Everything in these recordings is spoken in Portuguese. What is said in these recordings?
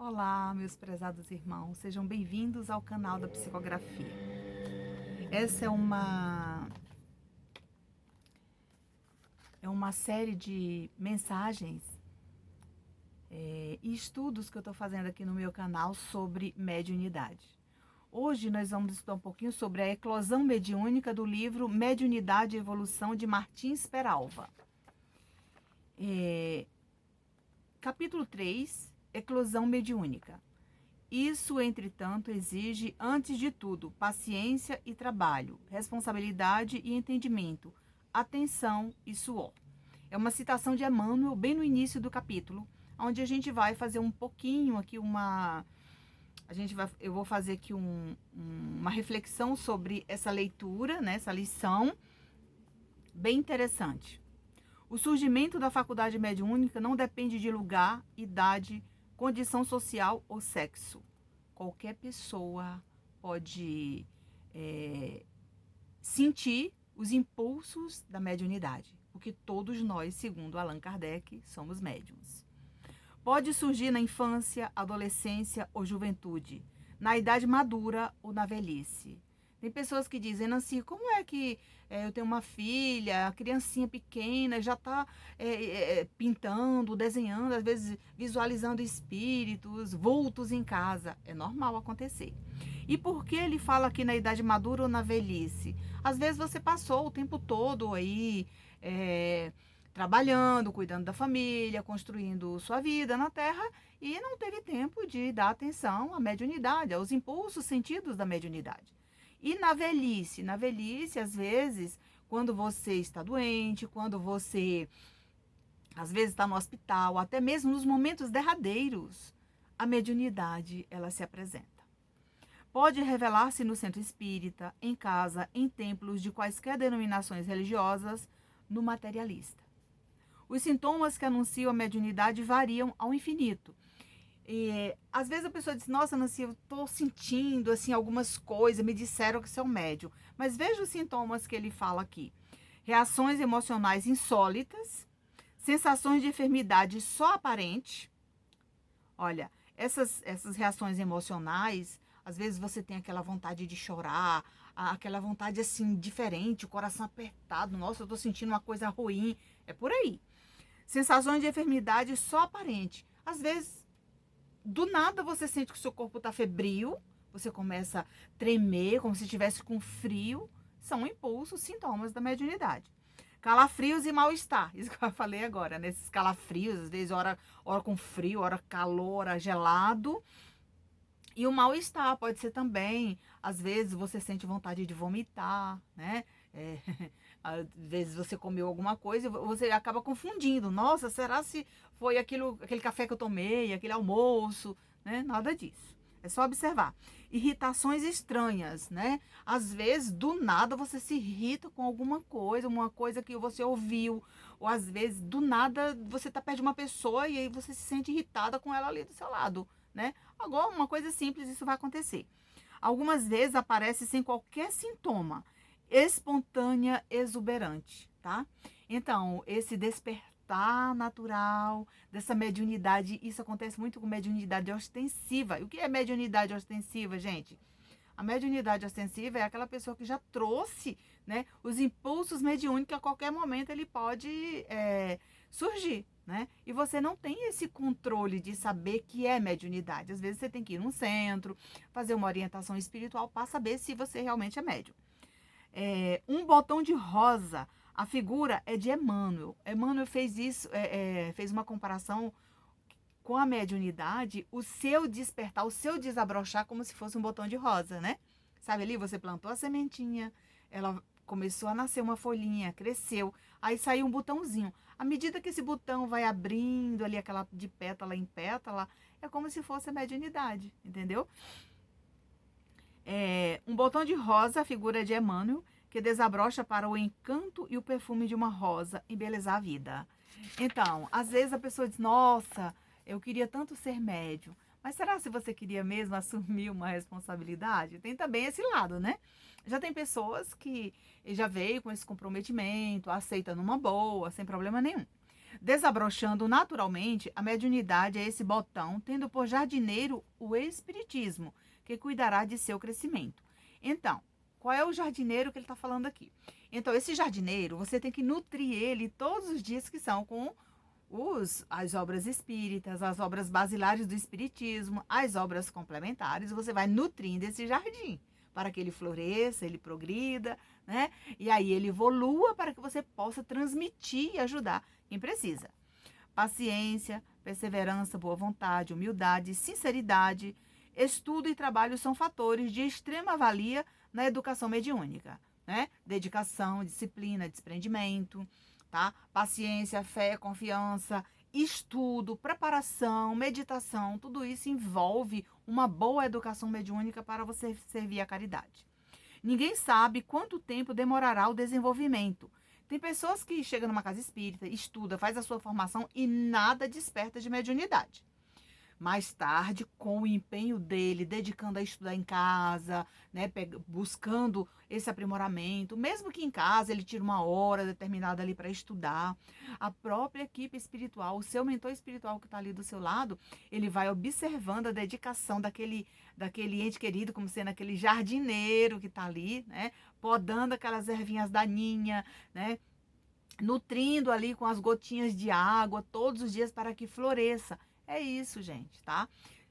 Olá, meus prezados irmãos, sejam bem-vindos ao canal da Psicografia. Essa é uma série de mensagens e estudos que eu estou fazendo aqui no meu canal sobre mediunidade. Hoje nós vamos estudar um pouquinho sobre a eclosão mediúnica do livro Mediunidade e Evolução de Martins Peralva. Capítulo 3, Eclosão mediúnica. Isso, entretanto, exige, antes de tudo, paciência e trabalho, responsabilidade e entendimento, atenção e suor. É uma citação de Emmanuel, bem no início do capítulo, onde a gente vai fazer um pouquinho aqui eu vou fazer aqui uma reflexão sobre essa leitura, né, essa lição, bem interessante. O surgimento da faculdade mediúnica não depende de lugar, idade, condição social ou sexo. Qualquer pessoa pode sentir os impulsos da mediunidade, porque todos nós, segundo Allan Kardec, somos médiuns. Pode surgir na infância, adolescência ou juventude, na idade madura ou na velhice. Tem pessoas que dizem, Nancy, como é que eu tenho uma filha, a criancinha pequena, já está pintando, desenhando, às vezes visualizando espíritos, vultos em casa. É normal acontecer. E por que ele fala aqui na idade madura ou na velhice? Às vezes você passou o tempo todo aí trabalhando, cuidando da família, construindo sua vida na Terra e não teve tempo de dar atenção à mediunidade, aos impulsos sentidos da mediunidade. E na velhice, às vezes, quando você está doente, quando você, às vezes, está no hospital, até mesmo nos momentos derradeiros, a mediunidade, ela se apresenta. Pode revelar-se no centro espírita, em casa, em templos de quaisquer denominações religiosas, no materialista. Os sintomas que anunciam a mediunidade variam ao infinito. E, às vezes a pessoa diz, nossa, Nancy, eu estou sentindo assim, algumas coisas, me disseram que você é um médium. Mas veja os sintomas que ele fala aqui. Reações emocionais insólitas, sensações de enfermidade só aparente. Olha, essas reações emocionais, às vezes você tem aquela vontade de chorar, aquela vontade assim, diferente, o coração apertado, nossa, eu estou sentindo uma coisa ruim, é por aí. Sensações de enfermidade só aparente. Às vezes, do nada você sente que o seu corpo está febril, você começa a tremer, como se estivesse com frio. São impulsos, sintomas da mediunidade. Calafrios e mal-estar, isso que eu falei agora, né? Esses calafrios, às vezes hora com frio, hora calor, hora gelado. E o mal-estar pode ser também, às vezes você sente vontade de vomitar, né? Às vezes você comeu alguma coisa e você acaba confundindo. Nossa, será se foi aquele café que eu tomei, aquele almoço, né? Nada disso. É só observar. Irritações estranhas, né? Às vezes, do nada, você se irrita com alguma coisa, uma coisa que você ouviu. Ou às vezes, do nada, você está perto de uma pessoa e aí você se sente irritada com ela ali do seu lado, né? Agora, uma coisa simples, isso vai acontecer. Algumas vezes aparece sem qualquer sintoma, espontânea, exuberante, tá? Então, esse despertar natural dessa mediunidade, isso acontece muito com mediunidade ostensiva. E o que é mediunidade ostensiva, gente? A mediunidade ostensiva é aquela pessoa que já trouxe, né, os impulsos mediúnicos, a qualquer momento ele pode surgir, né? E você não tem esse controle de saber que é mediunidade. Às vezes você tem que ir num centro, fazer uma orientação espiritual para saber se você realmente é médium. Um botão de rosa, a figura é de Emmanuel. Emmanuel fez isso, fez uma comparação com a mediunidade, o seu despertar, o seu desabrochar como se fosse um botão de rosa, né? Sabe ali, você plantou a sementinha, ela começou a nascer uma folhinha, cresceu, aí saiu um botãozinho. À medida que esse botão vai abrindo ali, aquela de pétala em pétala, é como se fosse a mediunidade, entendeu? Um botão de rosa, a figura de Emmanuel, que desabrocha para o encanto e o perfume de uma rosa embelezar a vida. Então, às vezes a pessoa diz, nossa, eu queria tanto ser médium. Mas será se você queria mesmo assumir uma responsabilidade? Tem também esse lado, né? Já tem pessoas que já veio com esse comprometimento, aceita numa boa, sem problema nenhum. Desabrochando naturalmente, a mediunidade é esse botão, tendo por jardineiro o espiritismo, que cuidará de seu crescimento. Então, qual é o jardineiro que ele está falando aqui? Então, esse jardineiro, você tem que nutrir ele todos os dias, que são com as obras espíritas, as obras basilares do espiritismo, as obras complementares. Você vai nutrindo esse jardim para que ele floresça, ele progrida, né? E aí ele evolua para que você possa transmitir e ajudar quem precisa. Paciência, perseverança, boa vontade, humildade, sinceridade, estudo e trabalho são fatores de extrema valia na educação mediúnica, né? Dedicação, disciplina, desprendimento, tá? Paciência, fé, confiança, estudo, preparação, meditação, tudo isso envolve uma boa educação mediúnica para você servir a caridade. Ninguém sabe quanto tempo demorará o desenvolvimento. Tem pessoas que chegam numa casa espírita, estuda, faz a sua formação e nada desperta de mediunidade. Mais tarde, com o empenho dele, dedicando a estudar em casa, né, buscando esse aprimoramento, mesmo que em casa ele tire uma hora determinada ali para estudar, a própria equipe espiritual, o seu mentor espiritual que está ali do seu lado, ele vai observando a dedicação daquele ente querido, como sendo aquele jardineiro que está ali, né, podando aquelas ervinhas daninhas, né, nutrindo ali com as gotinhas de água todos os dias para que floresça. É isso, gente, tá?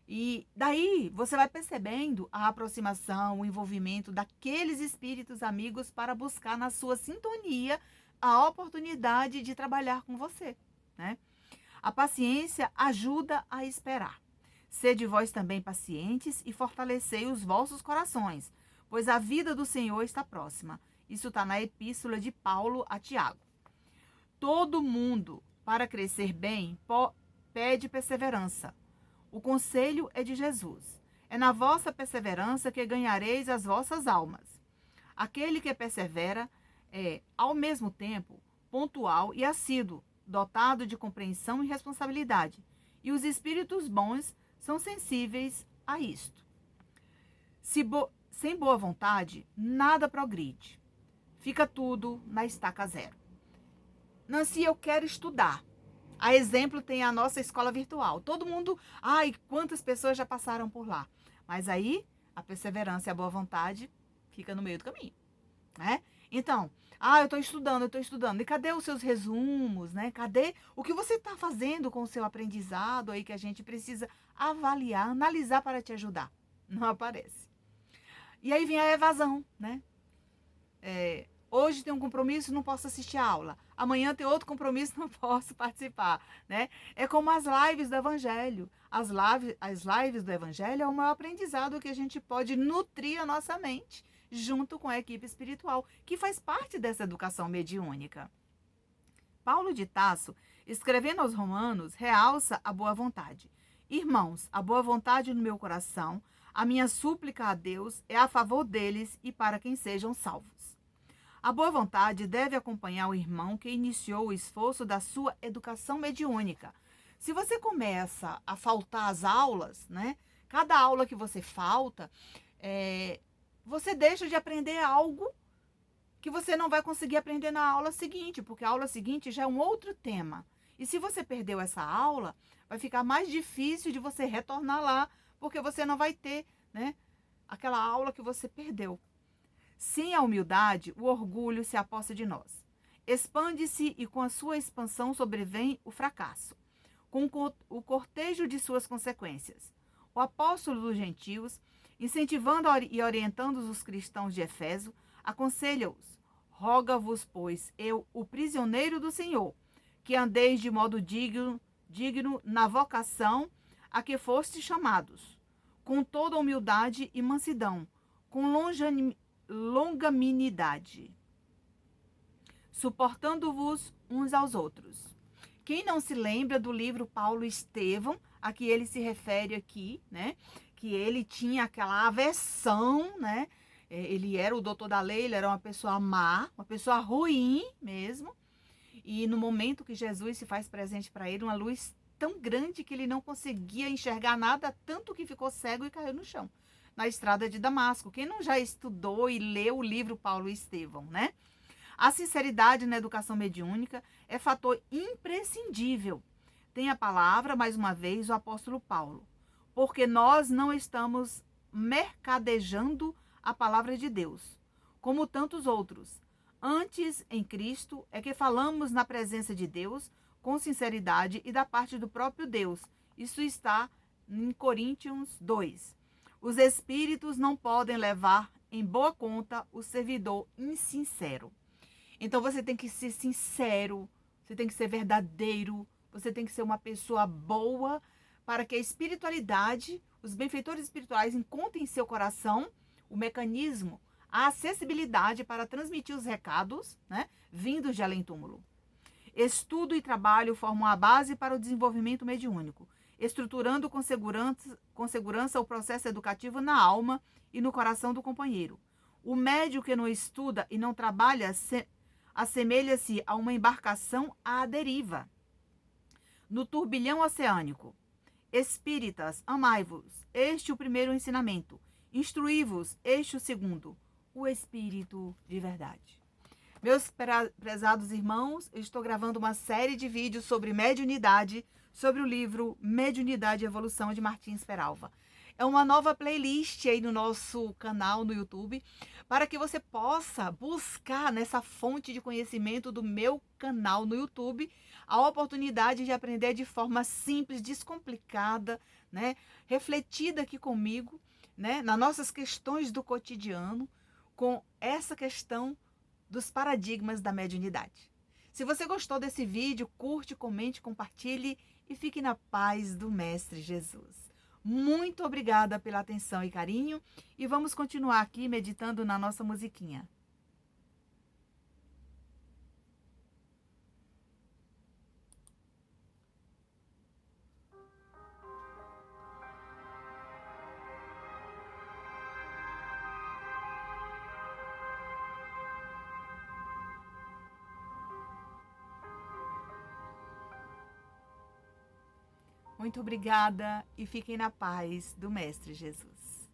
E daí você vai percebendo a aproximação, o envolvimento daqueles espíritos amigos para buscar na sua sintonia a oportunidade de trabalhar com você, né? A paciência ajuda a esperar. Sede vós também pacientes e fortalecei os vossos corações, pois a vida do Senhor está próxima. Isso está na epístola de Paulo a Tiago. Todo mundo, para crescer bem, pede perseverança. O conselho é de Jesus. É na vossa perseverança que ganhareis as vossas almas. Aquele que persevera é, ao mesmo tempo, pontual e assíduo, dotado de compreensão e responsabilidade. E os espíritos bons são sensíveis a isto. Sem boa vontade, nada progride. Fica tudo na estaca zero. Nancy, eu quero estudar. A exemplo tem a nossa escola virtual. Todo mundo, ai, quantas pessoas já passaram por lá. Mas aí, a perseverança e a boa vontade fica no meio do caminho, né? Então, eu estou estudando. E cadê os seus resumos, né? Cadê o que você está fazendo com o seu aprendizado aí que a gente precisa avaliar, analisar para te ajudar? Não aparece. E aí vem a evasão, né? Hoje tem um compromisso, não posso assistir a aula. Amanhã tem outro compromisso, não posso participar, né? É como as lives do Evangelho. As lives do Evangelho é o maior aprendizado que a gente pode nutrir a nossa mente junto com a equipe espiritual, que faz parte dessa educação mediúnica. Paulo de Tarso, escrevendo aos Romanos, realça a boa vontade. Irmãos, a boa vontade no meu coração, a minha súplica a Deus é a favor deles e para quem sejam salvos. A boa vontade deve acompanhar o irmão que iniciou o esforço da sua educação mediúnica. Se você começa a faltar às aulas, né? Cada aula que você falta, você deixa de aprender algo que você não vai conseguir aprender na aula seguinte, porque a aula seguinte já é um outro tema. E se você perdeu essa aula, vai ficar mais difícil de você retornar lá, porque você não vai ter, né, aquela aula que você perdeu. Sem a humildade, o orgulho se apossa de nós. Expande-se e com a sua expansão sobrevém o fracasso, com o cortejo de suas consequências. O apóstolo dos gentios, incentivando e orientando os cristãos de Éfeso, aconselha-os: roga-vos, pois, eu, o prisioneiro do Senhor, que andeis de modo digno na vocação a que fostes chamados, com toda humildade e mansidão, com longanimidade, suportando-vos uns aos outros. Quem não se lembra do livro Paulo Estevão, a que ele se refere aqui, né? Que ele tinha aquela aversão, né? Ele era o doutor da lei, ele era uma pessoa má, uma pessoa ruim mesmo. E no momento que Jesus se faz presente para ele, uma luz tão grande que ele não conseguia enxergar nada, tanto que ficou cego e caiu no chão, na estrada de Damasco. Quem não já estudou e leu o livro Paulo Estevão, né? A sinceridade na educação mediúnica é fator imprescindível. Tem a palavra, mais uma vez, o apóstolo Paulo. Porque nós não estamos mercadejando a palavra de Deus, como tantos outros. Antes, em Cristo, é que falamos na presença de Deus com sinceridade e da parte do próprio Deus. Isso está em Coríntios 2. Os espíritos não podem levar em boa conta o servidor insincero. Então você tem que ser sincero, você tem que ser verdadeiro, você tem que ser uma pessoa boa para que a espiritualidade, os benfeitores espirituais encontrem em seu coração o mecanismo, a acessibilidade para transmitir os recados, né, vindos de além-túmulo. Estudo e trabalho formam a base para o desenvolvimento mediúnico, estruturando com segurança o processo educativo na alma e no coração do companheiro. O médium que não estuda e não trabalha assemelha-se a uma embarcação à deriva. No turbilhão oceânico. Espíritas, amai-vos, este o primeiro ensinamento. Instruí-vos, este o segundo, o Espírito de verdade. Meus prezados irmãos, eu estou gravando uma série de vídeos sobre mediunidade, sobre o livro Mediunidade e Evolução de Martins Peralva. É uma nova playlist aí no nosso canal no YouTube, para que você possa buscar nessa fonte de conhecimento do meu canal no YouTube a oportunidade de aprender de forma simples, descomplicada, né? Refletida aqui comigo, né? Nas nossas questões do cotidiano, com essa questão dos paradigmas da mediunidade. Se você gostou desse vídeo, curte, comente, compartilhe e fique na paz do Mestre Jesus. Muito obrigada pela atenção e carinho e vamos continuar aqui meditando na nossa musiquinha. Muito obrigada e fiquem na paz do Mestre Jesus.